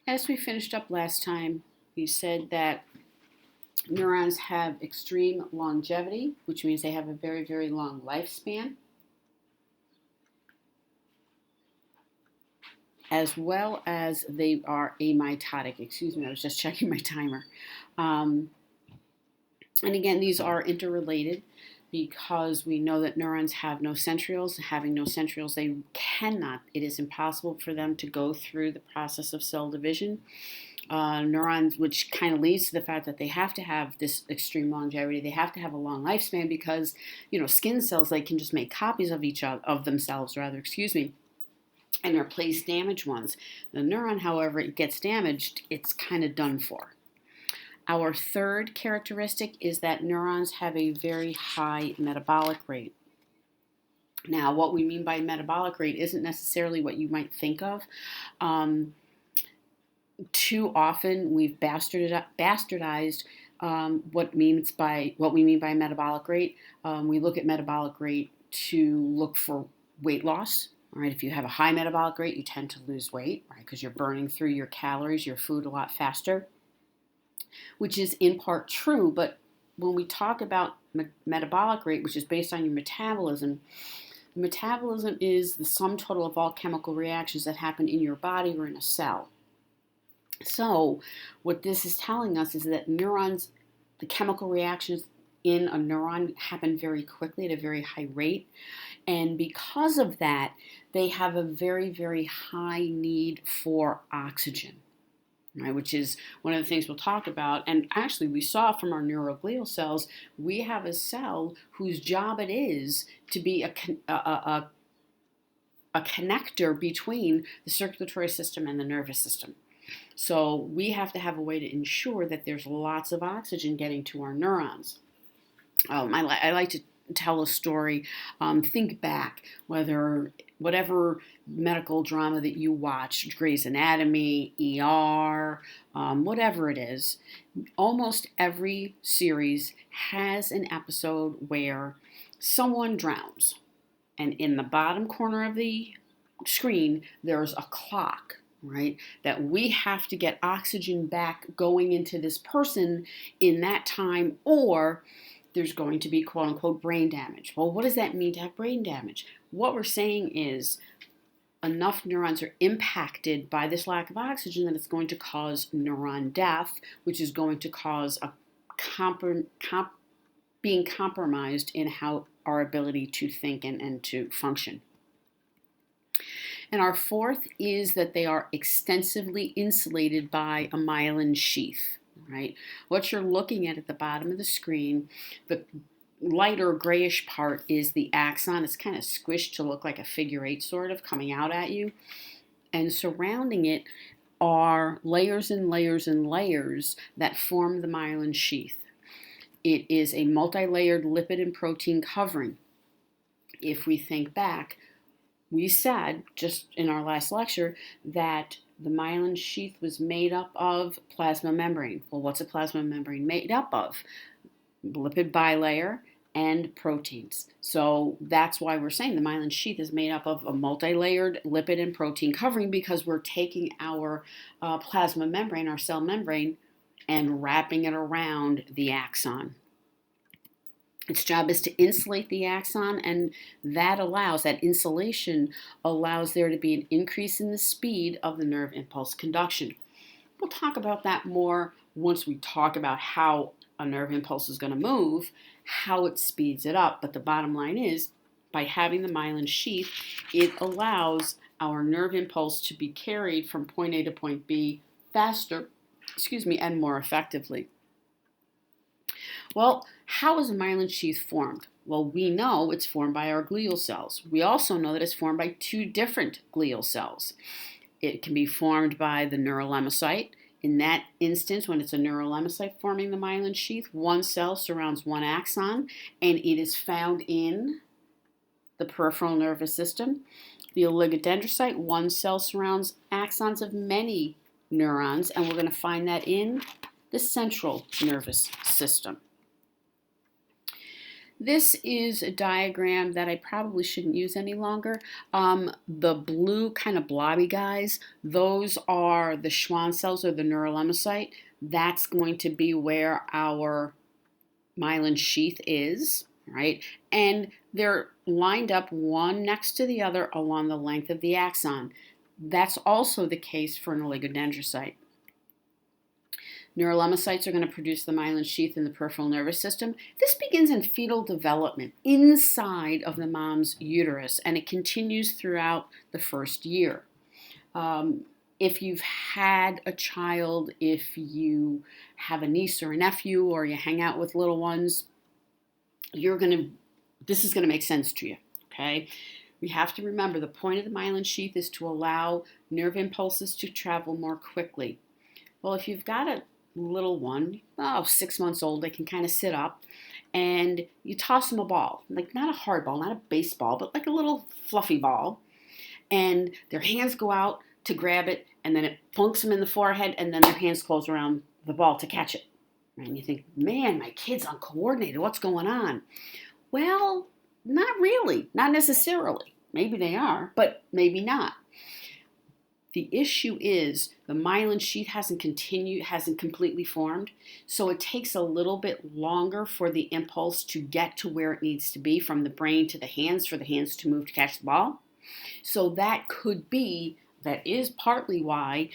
As we finished up last time, we said that neurons have extreme longevity, which means they have a very, very long lifespan, as well as they are amitotic. Excuse me, I was just checking my timer. And again, these are interrelated because we know that neurons have no centrioles. Having no centrioles, it is impossible for them to go through the process of cell division. Neurons, which kind of leads to the fact that they have to have this extreme longevity. They have to have a long lifespan because, skin cells, they can just make copies of of themselves, and replace damaged ones. The neuron, however, it gets damaged, it's kind of done for. Our third characteristic is that neurons have a very high metabolic rate. Now, what we mean by metabolic rate isn't necessarily what you might think of. Too often, we've bastardized what we mean by metabolic rate. We look at metabolic rate to look for weight loss. All right, if you have a high metabolic rate, you tend to lose weight, right? Because you're burning through your calories, your food a lot faster, which is in part true. But when we talk about metabolic rate, which is based on your metabolism is the sum total of all chemical reactions that happen in your body or in a cell. So what this is telling us is that neurons, the chemical reactions in a neuron happen very quickly at a very high rate. And because of that, they have a very, very high need for oxygen, right? Which is one of the things we'll talk about. And actually, we saw from our neuroglial cells, we have a cell whose job it is to be a connector between the circulatory system and the nervous system. So we have to have a way to ensure that there's lots of oxygen getting to our neurons. I like to tell a story. Think back, whatever medical drama that you watched, Grey's Anatomy, ER, whatever it is, almost every series has an episode where someone drowns. And in the bottom corner of the screen, there's a clock, right? That we have to get oxygen back going into this person in that time, or there's going to be quote unquote brain damage. Well, what does that mean to have brain damage? What we're saying is enough neurons are impacted by this lack of oxygen that it's going to cause neuron death, which is going to cause a being compromised in how our ability to think and to function. And our fourth is that they are extensively insulated by a myelin sheath, right? What you're looking at the bottom of the screen, the lighter grayish part is the axon. It's kind of squished to look like a figure eight sort of coming out at you. And surrounding it are layers and layers and layers that form the myelin sheath. It is a multi-layered lipid and protein covering. If we think back, we said just in our last lecture that the myelin sheath was made up of plasma membrane. Well, what's a plasma membrane made up of? Lipid bilayer and proteins. So that's why we're saying the myelin sheath is made up of a multi-layered lipid and protein covering, because we're taking our plasma membrane, our cell membrane, and wrapping it around the axon. Its job is to insulate the axon, and that insulation allows there to be an increase in the speed of the nerve impulse conduction. We'll talk about that more once we talk about how a nerve impulse is going to move, how it speeds it up. But the bottom line is, by having the myelin sheath, it allows our nerve impulse to be carried from point A to point B faster, and more effectively. Well, how is a myelin sheath formed? Well, we know it's formed by our glial cells. We also know that it's formed by two different glial cells. It can be formed by the neurolemmacyte. In that instance, when it's a neurolemmacyte forming the myelin sheath, one cell surrounds one axon, and it is found in the peripheral nervous system. The oligodendrocyte, one cell surrounds axons of many neurons, and we're going to find that in the central nervous system. This is a diagram that I probably shouldn't use any longer. The blue kind of blobby guys, those are the Schwann cells or the neurolemmacyte. That's going to be where our myelin sheath is, right? And they're lined up one next to the other along the length of the axon. That's also the case for an oligodendrocyte. Neurolemmacytes are going to produce the myelin sheath in the peripheral nervous system. This begins in fetal development inside of the mom's uterus, and it continues throughout the first year. If you've had a child, if you have a niece or a nephew, or you hang out with little ones, this is going to make sense to you, okay? We have to remember the point of the myelin sheath is to allow nerve impulses to travel more quickly. Well, if you've got a little one, 6 months old, they can kind of sit up, and you toss them a ball, like not a hard ball, not a baseball, but like a little fluffy ball, and their hands go out to grab it, and then it plunks them in the forehead, and then their hands close around the ball to catch it. And you think, man, my kid's uncoordinated. What's going on? Well, not really, not necessarily. Maybe they are, but maybe not. The issue is the myelin sheath hasn't completely formed, so it takes a little bit longer for the impulse to get to where it needs to be, from the brain to the hands, for the hands to move to catch the ball. So that is partly why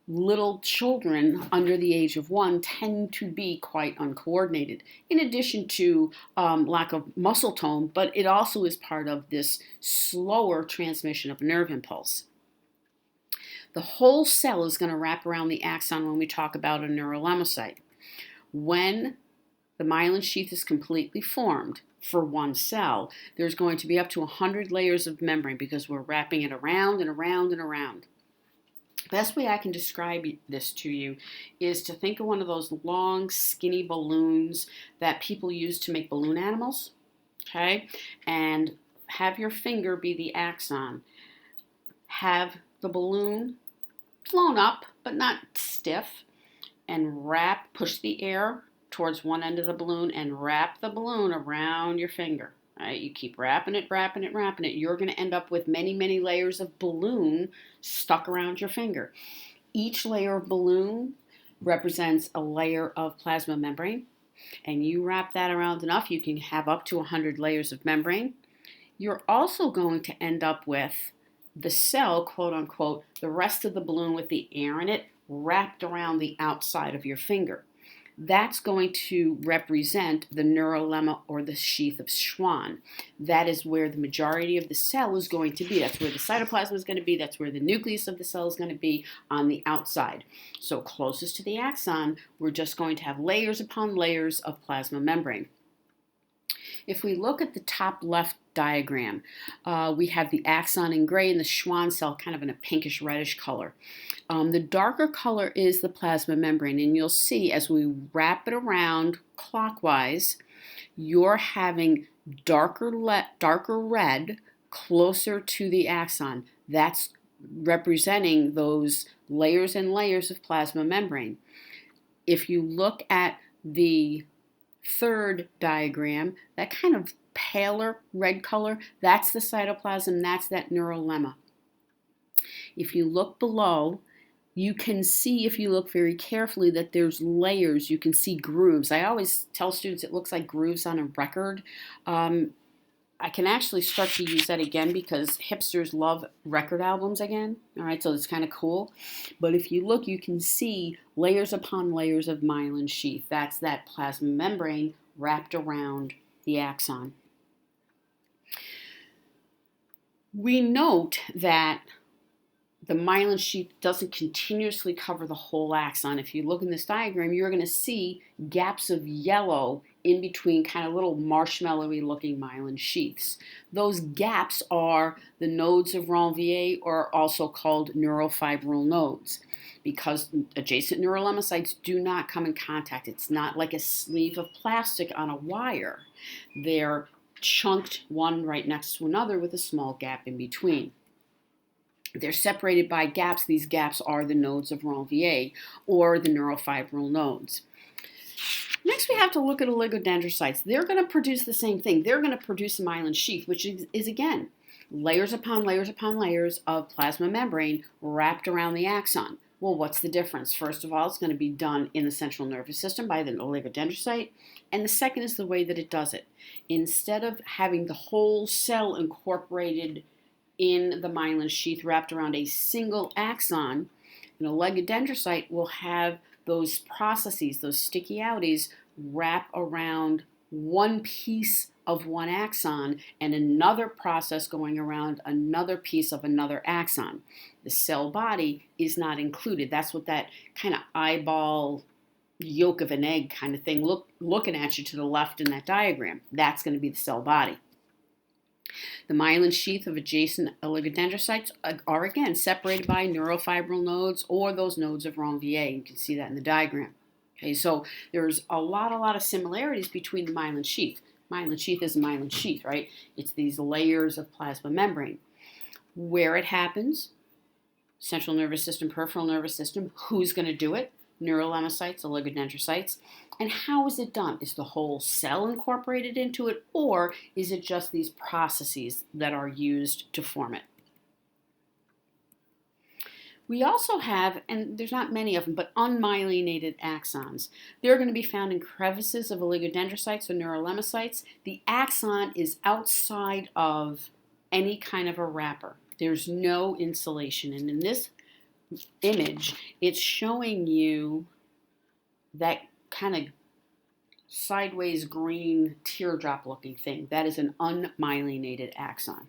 little children under the age of 1 tend to be quite uncoordinated, in addition to lack of muscle tone, but it also is part of this slower transmission of nerve impulse. The whole cell is going to wrap around the axon when we talk about a neurolemmacyte. When the myelin sheath is completely formed for one cell, there's going to be up to 100 layers of membrane, because we're wrapping it around and around and around. Best way I can describe this to you is to think of one of those long, skinny balloons that people use to make balloon animals, okay? And have your finger be the axon. Have the balloon flown up, but not stiff, and push the air towards one end of the balloon and wrap the balloon around your finger. Right? You keep wrapping it. You're going to end up with many, many layers of balloon stuck around your finger. Each layer of balloon represents a layer of plasma membrane, and you wrap that around enough, you can have up to 100 layers of membrane. You're also going to end up with the cell, quote unquote, the rest of the balloon with the air in it wrapped around the outside of your finger. That's going to represent the neurolemma, or the sheath of Schwann. That is where the majority of the cell is going to be. That's where the cytoplasm is going to be. That's where the nucleus of the cell is going to be, on the outside. So closest to the axon, we're just going to have layers upon layers of plasma membrane. If we look at the top left diagram, we have the axon in gray and the Schwann cell kind of in a pinkish reddish color. The darker color is the plasma membrane, and you'll see as we wrap it around clockwise, you're having darker red closer to the axon. That's representing those layers and layers of plasma membrane. If you look at the third diagram, that kind of paler red color, that's the cytoplasm, that's that neurolemma. If you look below, you can see, if you look very carefully, that there's layers. You can see grooves. I always tell students it looks like grooves on a record. I can actually start to use that again because hipsters love record albums again. All right, so it's kind of cool. But if you look, you can see layers upon layers of myelin sheath. That's that plasma membrane wrapped around the axon. We note that the myelin sheath doesn't continuously cover the whole axon. If you look in this diagram, you're going to see gaps of yellow in between, kind of little marshmallowy looking myelin sheaths. Those gaps are the nodes of Ranvier, or also called neurofibril nodes, because adjacent neurolemmacytes do not come in contact. It's not like a sleeve of plastic on a wire. They're chunked one right next to another with a small gap in between. They're separated by gaps. These gaps are the nodes of Ranvier, or the neurofibril nodes. Next, we have to look at oligodendrocytes. They're going to produce the same thing. They're going to produce a myelin sheath, which is again, layers upon layers upon layers of plasma membrane wrapped around the axon. Well, what's the difference? First of all, it's going to be done in the central nervous system by the oligodendrocyte. And the second is the way that it does it. Instead of having the whole cell incorporated in the myelin sheath wrapped around a single axon, an oligodendrocyte will have those processes, those sticky outies, wrap around one piece of one axon and another process going around another piece of another axon. The cell body is not included. That's what that kind of eyeball yolk of an egg kind of thing looking at you to the left in that diagram. That's going to be the cell body. The myelin sheath of adjacent oligodendrocytes are again separated by neurofibril nodes or those nodes of Ranvier. You can see that in the diagram. Okay, so there's a lot of similarities between the myelin sheath. Myelin sheath is a myelin sheath, right? It's these layers of plasma membrane. Where it happens, central nervous system, peripheral nervous system, who's going to do it? Neurolemmacytes, oligodendrocytes. And how is it done? Is the whole cell incorporated into it, or is it just these processes that are used to form it? We also have, and there's not many of them, but unmyelinated axons. They're going to be found in crevices of oligodendrocytes or neurolemmacytes. The axon is outside of any kind of a wrapper. There's no insulation. And in this image, it's showing you that kind of sideways green teardrop looking thing. That is an unmyelinated axon.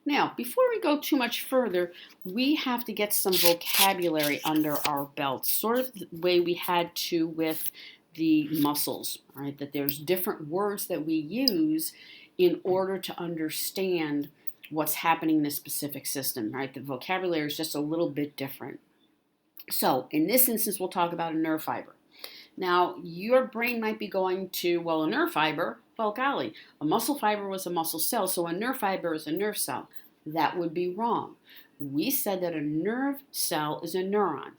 Now, before we go too much further, we have to get some vocabulary under our belts, sort of the way we had to with the muscles, right? That there's different words that we use in order to understand what's happening in a specific system, right? The vocabulary is just a little bit different. So, in this instance, we'll talk about a nerve fiber. Now, your brain might be going to, well, a nerve fiber, well, golly, a muscle fiber was a muscle cell, so a nerve fiber is a nerve cell. That would be wrong. We said that a nerve cell is a neuron.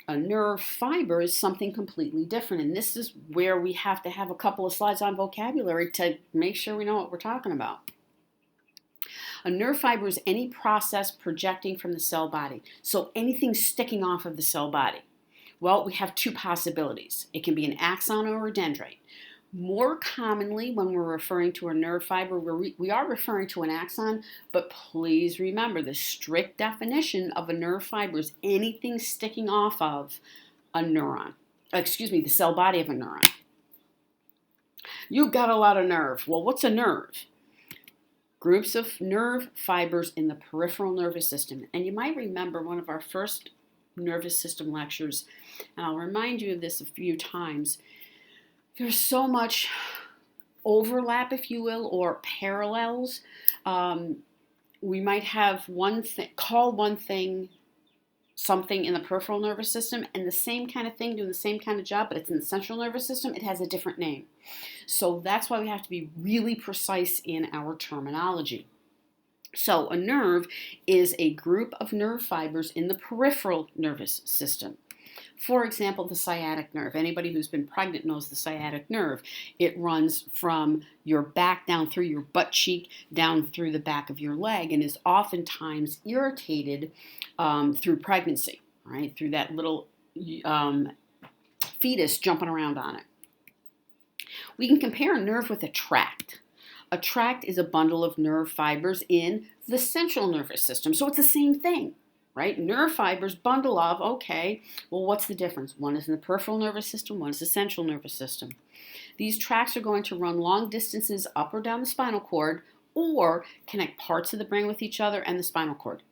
A nerve fiber is something completely different, and this is where we have to have a couple of slides on vocabulary to make sure we know what we're talking about. A nerve fiber is any process projecting from the cell body, so anything sticking off of the cell body. Well, we have two possibilities. It can be an axon or a dendrite. More commonly, when we're referring to a nerve fiber, we are referring to an axon, but please remember the strict definition of a nerve fiber is anything sticking off of a neuron. The cell body of a neuron. You've got a lot of nerve. Well, what's a nerve? Groups of nerve fibers in the peripheral nervous system. And you might remember one of our first nervous system lectures, and I'll remind you of this a few times. There's so much overlap, if you will, or parallels. We might have call one thing something in the peripheral nervous system, and the same kind of thing doing the same kind of job, but it's in the central nervous system, it has a different name. So that's why we have to be really precise in our terminology. So a nerve is a group of nerve fibers in the peripheral nervous system. For example, the sciatic nerve. Anybody who's been pregnant knows the sciatic nerve. It runs from your back down through your butt cheek, down through the back of your leg, and is oftentimes irritated through pregnancy, right? Through that little fetus jumping around on it. We can compare a nerve with a tract. A tract is a bundle of nerve fibers in the central nervous system. So it's the same thing, right? Nerve fibers, bundle of, okay, well, what's the difference? One is in the peripheral nervous system, one is the central nervous system. These tracts are going to run long distances up or down the spinal cord or connect parts of the brain with each other and the spinal cord,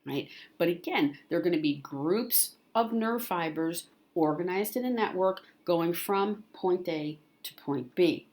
right? But again, they're going to be groups of nerve fibers organized in a network going from point A to point B.